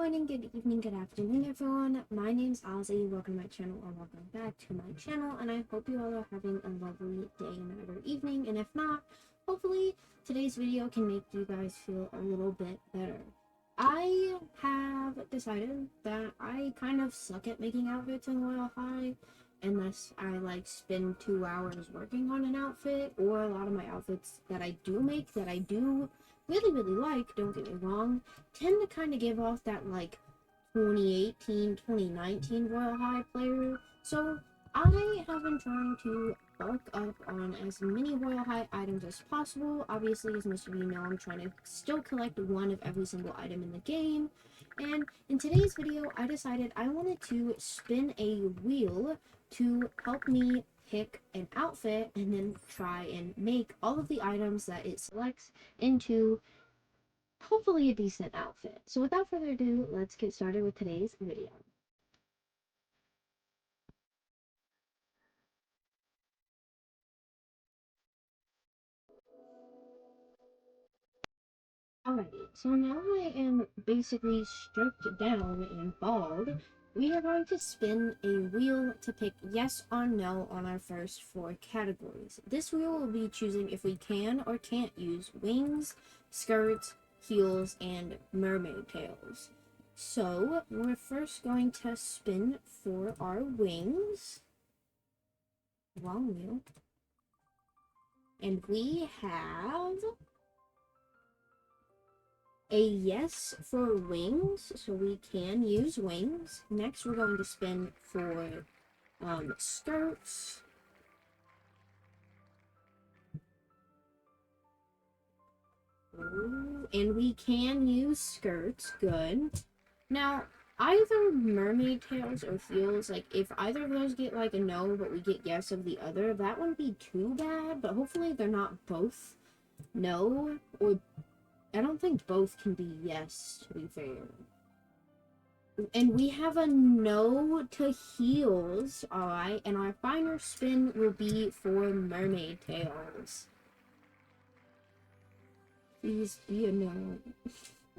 morning, good evening, good afternoon, everyone. My name's Ozzy. Welcome to my channel, or welcome back to my channel, and I hope you all are having a lovely day, night, or evening, and if not, hopefully today's video can make you guys feel a little bit better. I have decided that I kind of suck at making outfits in Royale High, unless I spend 2 hours working on an outfit, or a lot of my outfits that I do make, that I do really like, don't get me wrong, tend to kind of give off that 2018, 2019 Royal High player. So I have been trying to bulk up on as many Royal High items as possible. Obviously, as most of you know, I'm trying to still collect one of every single item in the game. And in today's video, I decided I wanted to spin a wheel to help me pick an outfit and then try and make all of the items that it selects into hopefully a decent outfit. So without further ado, let's get started with today's video. Alrighty, so now I am basically stripped down and bald. We are going to spin a wheel to pick yes or no on our first 4 categories. This wheel will be choosing if we can or can't use wings, skirts, heels, and mermaid tails. So we're first going to spin for our wings. Wrong wheel. And we have a yes for wings, so we can use wings. Next, we're going to spin for skirts. Ooh, and we can use skirts. Good. Now, either mermaid tails or heels, if either of those get a no, but we get yes of the other, that wouldn't be too bad, but hopefully they're not both no, or I don't think both can be yes, to be fair. And we have a no to heels, alright, and our final spin will be for mermaid tails. Please be a no.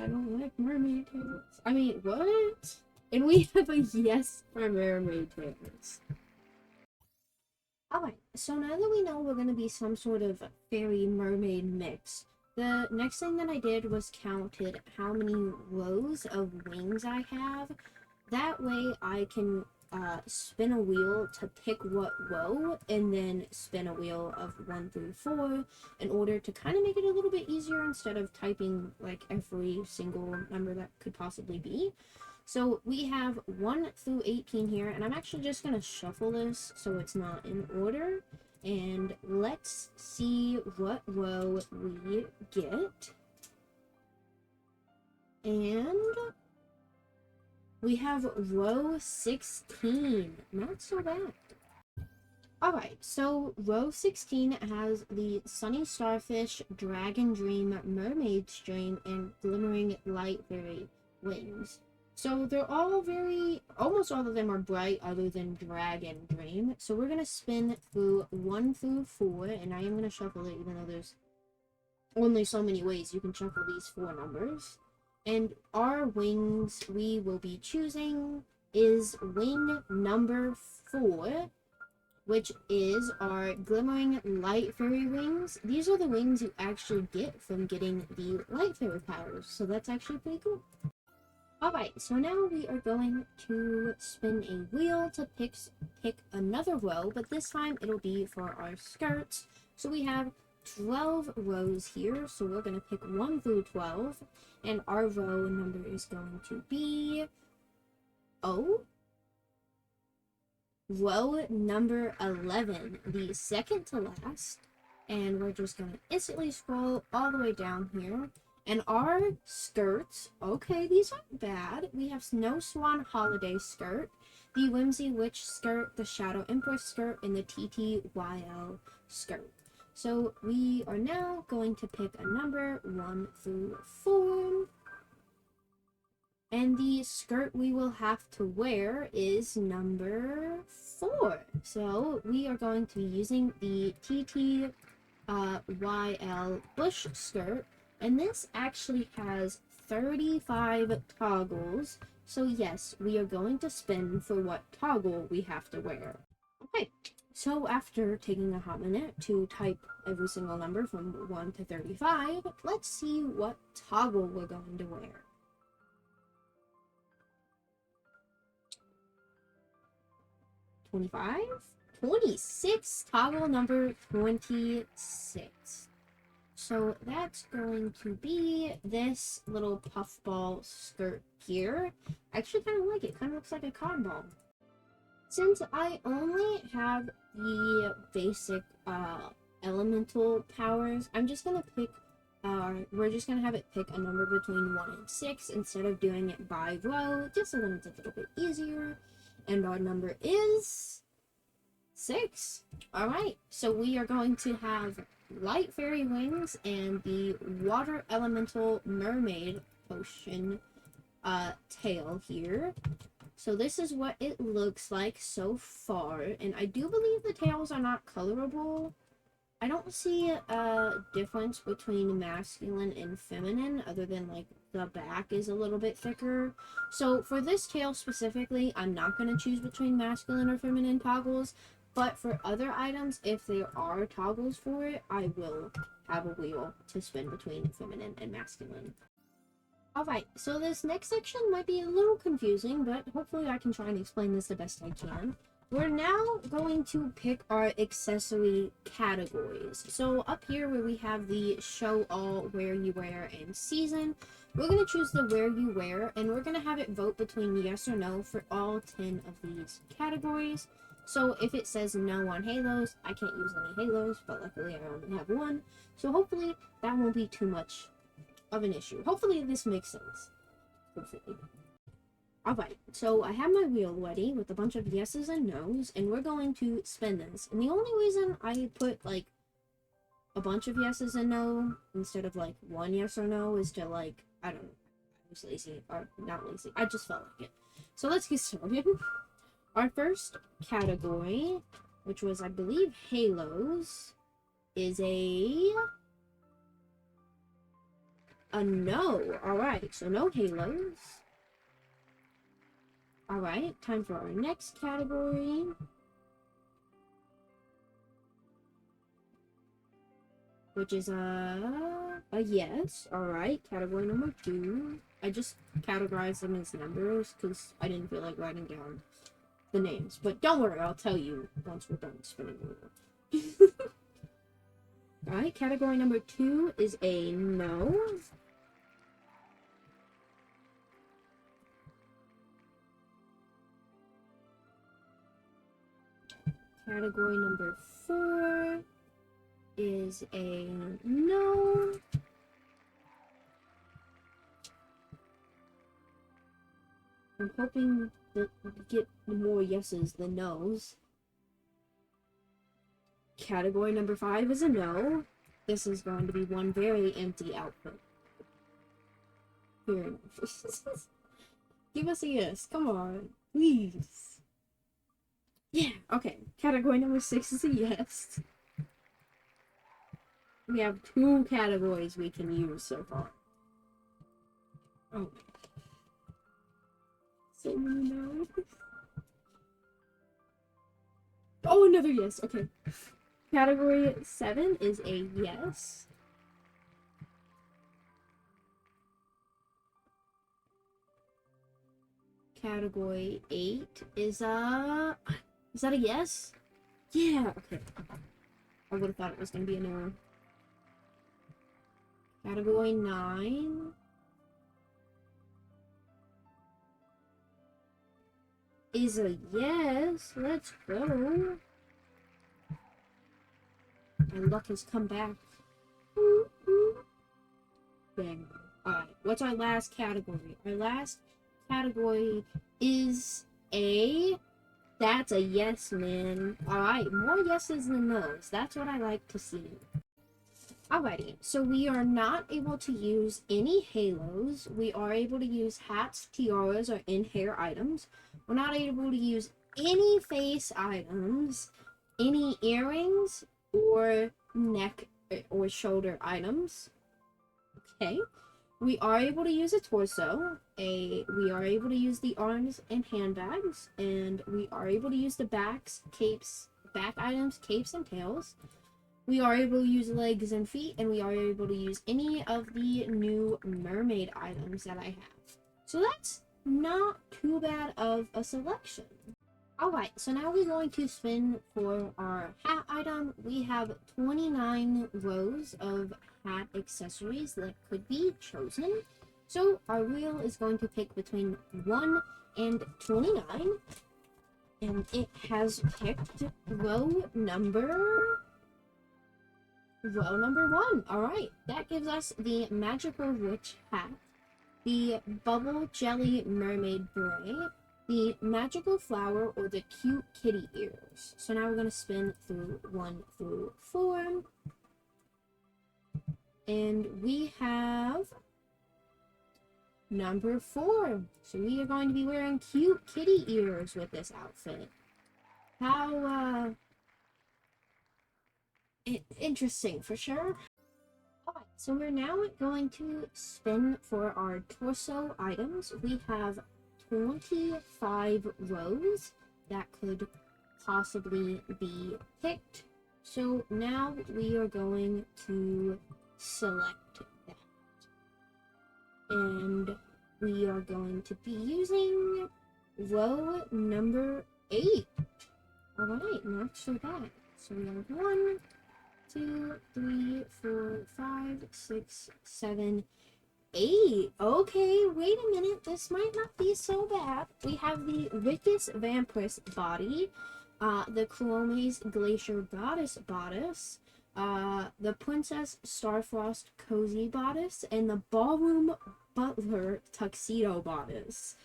I don't like mermaid tails. I mean, what? And we have a yes for mermaid tails. Alright, so now that we know we're going to be some sort of fairy mermaid mix, the next thing that I did was counted how many rows of wings I have. That way I can spin a wheel to pick what row, and then spin a wheel of 1 through 4 in order to kind of make it a little bit easier instead of typing every single number that could possibly be. So we have 1 through 18 here, and I'm actually just going to shuffle this so it's not in order. And let's see what row we get. And we have row 16. Not so bad. Alright, so row 16 has the Sunny Starfish, Dragon Dream, Mermaid Stream, and Glimmering Light Fairy wings. So they're all almost all of them are bright other than Dragon Dream. So we're going to spin through 1 through 4, and I am going to shuffle it even though there's only so many ways you can shuffle these 4 numbers. And our wings we will be choosing is wing number 4, which is our Glimmering Light Fairy wings. These are the wings you actually get from getting the Light Fairy powers, so that's actually pretty cool. Alright, so now we are going to spin a wheel to pick another row, but this time it'll be for our skirts. So we have 12 rows here, so we're going to pick 1 through 12, and our row number is going to be row number 11, the second to last, and we're just going to instantly scroll all the way down here. And our skirts, okay, these aren't bad. We have Snow Swan Holiday skirt, the Whimsy Witch skirt, the Shadow Empress skirt, and the TTYL skirt. So we are now going to pick a number 1 through 4. And the skirt we will have to wear is number 4. So we are going to be using the TTYL Bush skirt. And this actually has 35 toggles. So yes, we are going to spin for what toggle we have to wear. Okay, so after taking a hot minute to type every single number from 1 to 35, let's see what toggle we're going to wear. $25, $26, toggle number 26. So that's going to be this little puffball skirt here. I actually kind of like it. Kind of looks like a cotton ball. Since I only have the basic elemental powers, I'm just gonna pick. We're just gonna have it pick a number between 1 and 6 instead of doing it by row, just so that it's a little bit easier. And our number is 6. All right. So we are going to have light fairy wings and the water elemental mermaid potion tail here. So this is what it looks like so far, and I do believe the tails are not colorable. I don't see a difference between masculine and feminine other than like the back is a little bit thicker. So for this tail specifically, I'm not going to choose between masculine or feminine toggles. But for other items, if there are toggles for it, I will have a wheel to spin between feminine and masculine. Alright, so this next section might be a little confusing, but hopefully I can try and explain this the best I can. We're now going to pick our accessory categories. So up here where we have the show all, wear you wear, and season, we're going to choose the wear you wear, and we're going to have it vote between yes or no for all 10 of these categories. So if it says no on halos, I can't use any halos, but luckily I only have one. So hopefully that won't be too much of an issue. Hopefully this makes sense. Hopefully. Alright, so I have my wheel ready with a bunch of yeses and nos, and we're going to spin this. And the only reason I put like a bunch of yeses and no instead of like one yes or no is to like, I don't know, I was lazy, or not lazy, I just felt like it. So let's get started. Our first category, which was, I believe, halos, is a no. Alright, so no halos. Alright, time for our next category. Which is a yes. Alright, category number 2. I just categorized them as numbers because I didn't feel like writing down the names, but don't worry, I'll tell you once we're done spinning the wheel. Alright, category number 2 is a no. Category number 4 is a no. I'm hoping that we get more yeses than nos. Category number 5 is a no. This is going to be one very empty output. Very nice. Give us a yes. Come on. Please. Yeah, okay. Category number 6 is a yes. We have 2 categories we can use so far. Oh. So many no's. Oh, another yes. Okay. Category 7 is a yes. Category 8 is a... Is that a yes? Yeah, okay. I would have thought it was going to be a no. Category 9 is a yes. Let's go. My luck has come back. Bang. Alright, what's our last category? Our last category is a... That's a yes, man. Alright, more yeses than nos. That's what I like to see. Alrighty, so we are not able to use any halos. We are able to use hats, tiaras, or in-hair items. We're not able to use any face items, any earrings, or neck or shoulder items. Okay. We are able to use a torso, we are able to use the arms and handbags, and we are able to use the backs, capes, back items, capes, and tails. We are able to use legs and feet, and we are able to use any of the new mermaid items that I have. So that's not too bad of a selection. Alright, so now we're going to spin for our hat item. We have 29 rows of hat accessories that could be chosen. So our wheel is going to pick between 1 and 29. And it has picked row number 1. Alright, that gives us the magical witch hat, the bubble jelly mermaid beret, the magical flower, or the cute kitty ears. So now we're going to spin through 1 through 4. And we have number 4. So we are going to be wearing cute kitty ears with this outfit. How, interesting for sure. Alright, so we're now going to spin for our torso items. We have 25 rows that could possibly be picked. So now we are going to select that. And we are going to be using row number 8. Alright, not so bad. So we have 1, 2, 3, 4, 5, 6, 7, 8. Okay, wait a minute. This might not be so bad. We have the Wicked's Vampiress body, the Chlome's Glacier Goddess bodice, the Princess Starfrost Cozy bodice, and the Ballroom Butler Tuxedo bodice.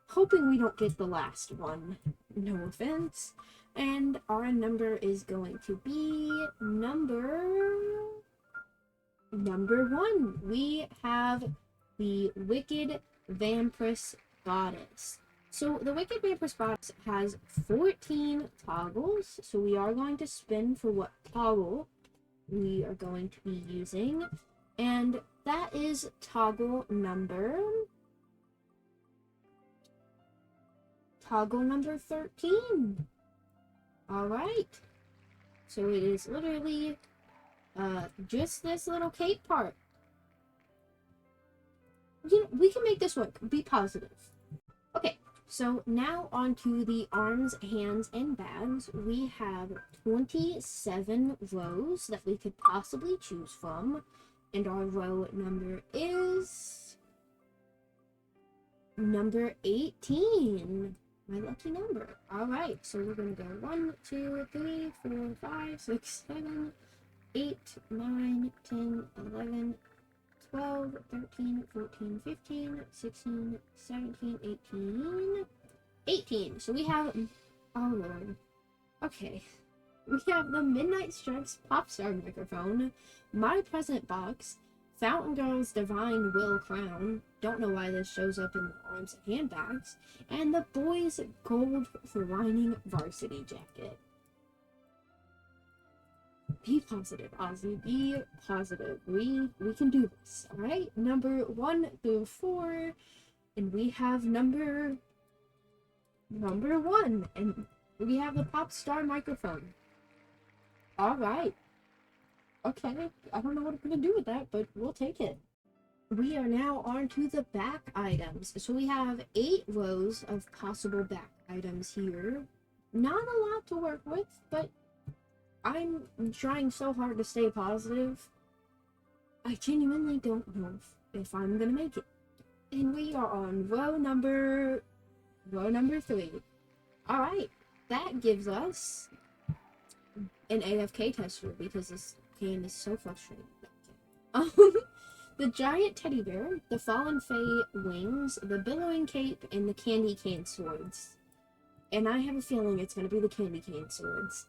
Hoping we don't get the last one. No offense. And our number is going to be number 1. We have the Wicked Vampiress bodice. So the Wicked Vampiress bodice has 14 toggles. So we are going to spin for what toggle we are going to be using. And that is toggle number 13. Alright. So it is literally just this little cape part. We can make this work. Be positive. Okay, so now onto the arms, hands, and bags. We have 27 rows that we could possibly choose from. And our row number is number 18. My lucky number. Alright, so we're going to go 1, 2, 3, 4, 5, 6, 7, 8, 9, 10, 11, 12, 13, 14, 15, 16, 17, 18. 18. So we have, oh lord. Okay. We have the Midnight Stripes Popstar microphone, My Present Box, Fountain Girl's Divine Will crown. Don't know why this shows up in the arms and handbags. And the boys' gold lining varsity jacket. Be positive, Ozzy. Be positive. We can do this, alright? Number 1 through 4. And we have number 1. And we have the pop star microphone. Alright. Okay. I don't know what I'm going to do with that, but we'll take it. We are now on to the back items. So we have 8 rows of possible back items here. Not a lot to work with, but I'm trying so hard to stay positive. I genuinely don't know if I'm gonna make it. And we are on row number 3. Alright, that gives us an AFK tester because this game is so frustrating. The giant teddy bear, the fallen fae wings, the billowing cape, and the candy cane swords. And I have a feeling it's gonna be the candy cane swords.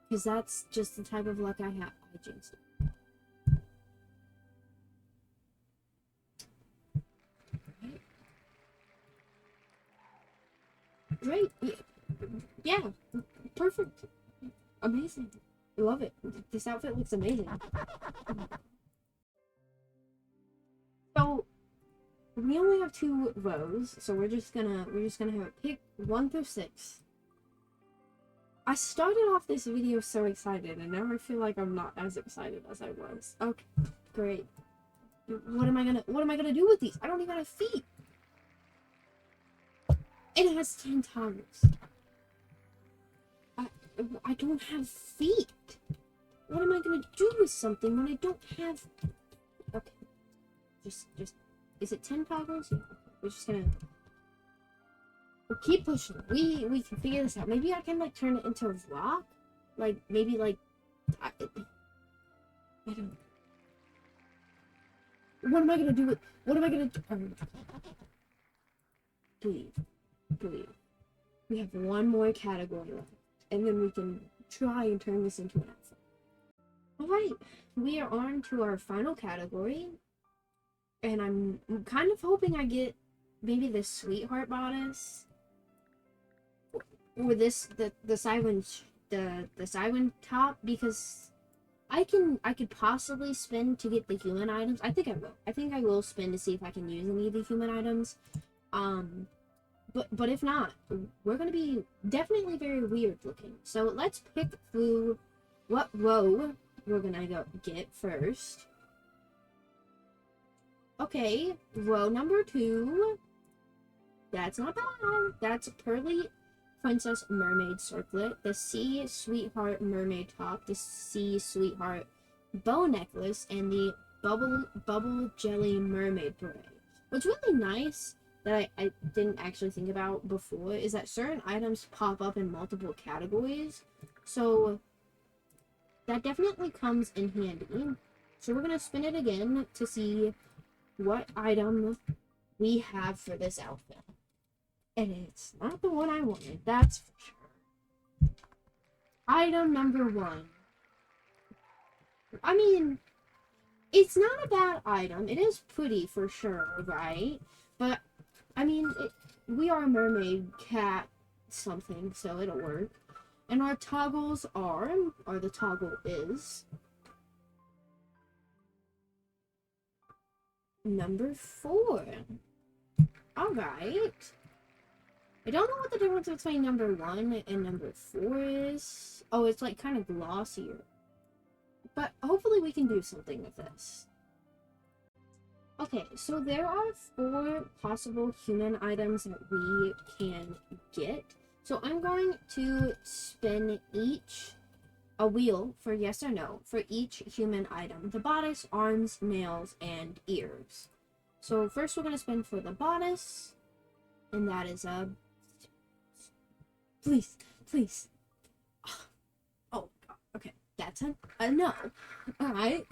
Because that's just the type of luck I have. I jinxed it. Great. Yeah. Perfect. Amazing. I love it. This outfit looks amazing. So, we only have 2 rows, so we're just gonna have it pick 1 through 6. I started off this video so excited, and now I feel like I'm not as excited as I was. Okay, great. What am I gonna do with these? I don't even have feet. And it has 10 toggles. I don't have feet. What am I gonna do with something when I don't have? Okay, just is it 10 toggles? Yeah. We're just gonna. We'll keep pushing. We can figure this out. Maybe I can like turn it into a rock. Like maybe like I don't know. What am I gonna do with? What am I gonna do? Breathe. We have 1 more category left, and then we can try and turn this into an outfit. All right, we are on to our final category, and I'm kind of hoping I get maybe the sweetheart bodice, or this the siren top, because I could possibly spin to get the human items. I think I will spin to see if I can use any of the human items. But if not, we're gonna be definitely very weird looking. So let's pick through what row we're gonna get first. Okay, row number 2. That's not bad. That's Pearly Princess Mermaid Circlet, the Sea Sweetheart Mermaid Top, the Sea Sweetheart Bow Necklace, and the Bubble Jelly Mermaid Beret. What's really nice that I didn't actually think about before is that certain items pop up in multiple categories. So that definitely comes in handy. So we're going to spin it again to see what item we have for this outfit. And it's not the one I wanted, that's for sure. Item number 1. I mean, it's not a bad item. It is pretty for sure, right? But I mean, we are a mermaid cat something, so it'll work. And our toggles or the toggle is number 4. Alright. I don't know what the difference between number 1 and number 4 is. Oh, it's like kind of glossier. But hopefully we can do something with this. Okay, so there are 4 possible human items that we can get. So I'm going to spin a wheel for yes or no for each human item. The bodice, arms, nails, and ears. So first we're going to spin for the bodice. And that is a... Please. Oh, okay. That's a no. Alright.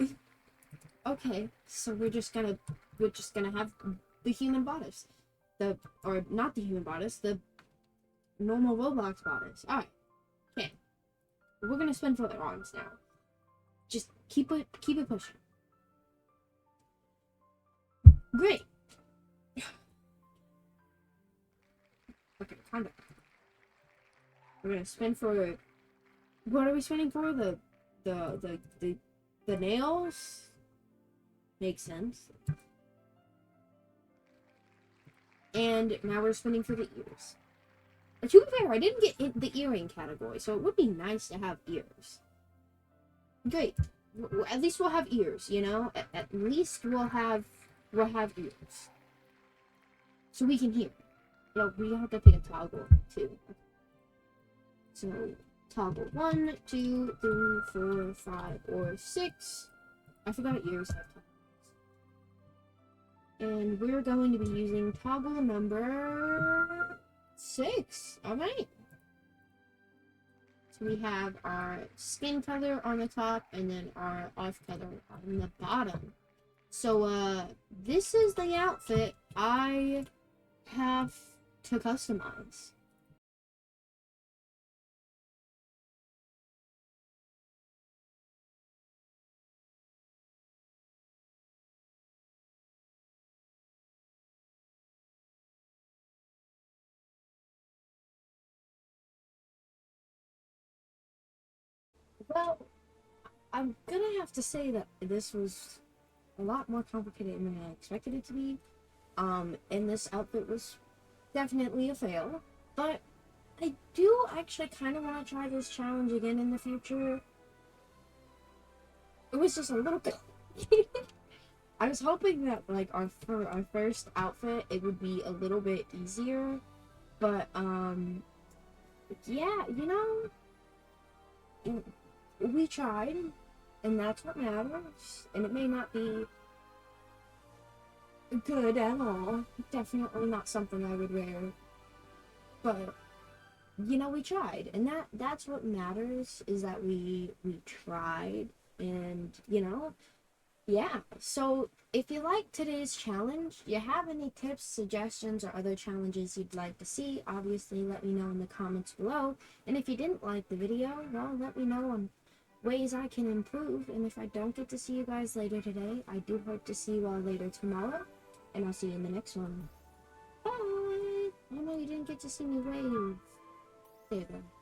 Okay, so we're just gonna have the human bodice, or not the human bodice, the normal Roblox bodice. All right, okay, we're gonna spin for the arms now. Just keep it pushing. Great. Okay, kind of. We're gonna spin for. What are we spinning for? The nails. Makes sense. And now we're spinning for the ears. But to be fair, I didn't get in the earring category, so it would be nice to have ears. Great. At least we'll have ears, you know? At least we'll have ears. So we can hear. Well, we have to pick a toggle, too. So, toggle 1, 2, 3, 4, 5, or 6. I forgot ears have toggles. And we're going to be using toggle number 6. Alright. So we have our skin color on the top and then our off color on the bottom. So, this is the outfit I have to customize. Well, I'm gonna have to say that this was a lot more complicated than I expected it to be. And this outfit was definitely a fail, but I do actually kind of want to try this challenge again in the future. It was just a little bit. I was hoping that like for our first outfit it would be a little bit easier, but yeah, you know, we tried, and that's what matters. And it may not be good at all. Definitely not something I would wear, but you know, we tried, and that's what matters, is that we tried. And you know, yeah. So if you like today's challenge, you have any tips, suggestions, or other challenges you'd like to see, obviously let me know in the comments below. And if you didn't like the video, well, let me know on ways I can improve. And if I don't get to see you guys later today, I do hope to see you all later tomorrow, and I'll see you in the next one. Bye. Oh no, you didn't get to see me wave. There you go.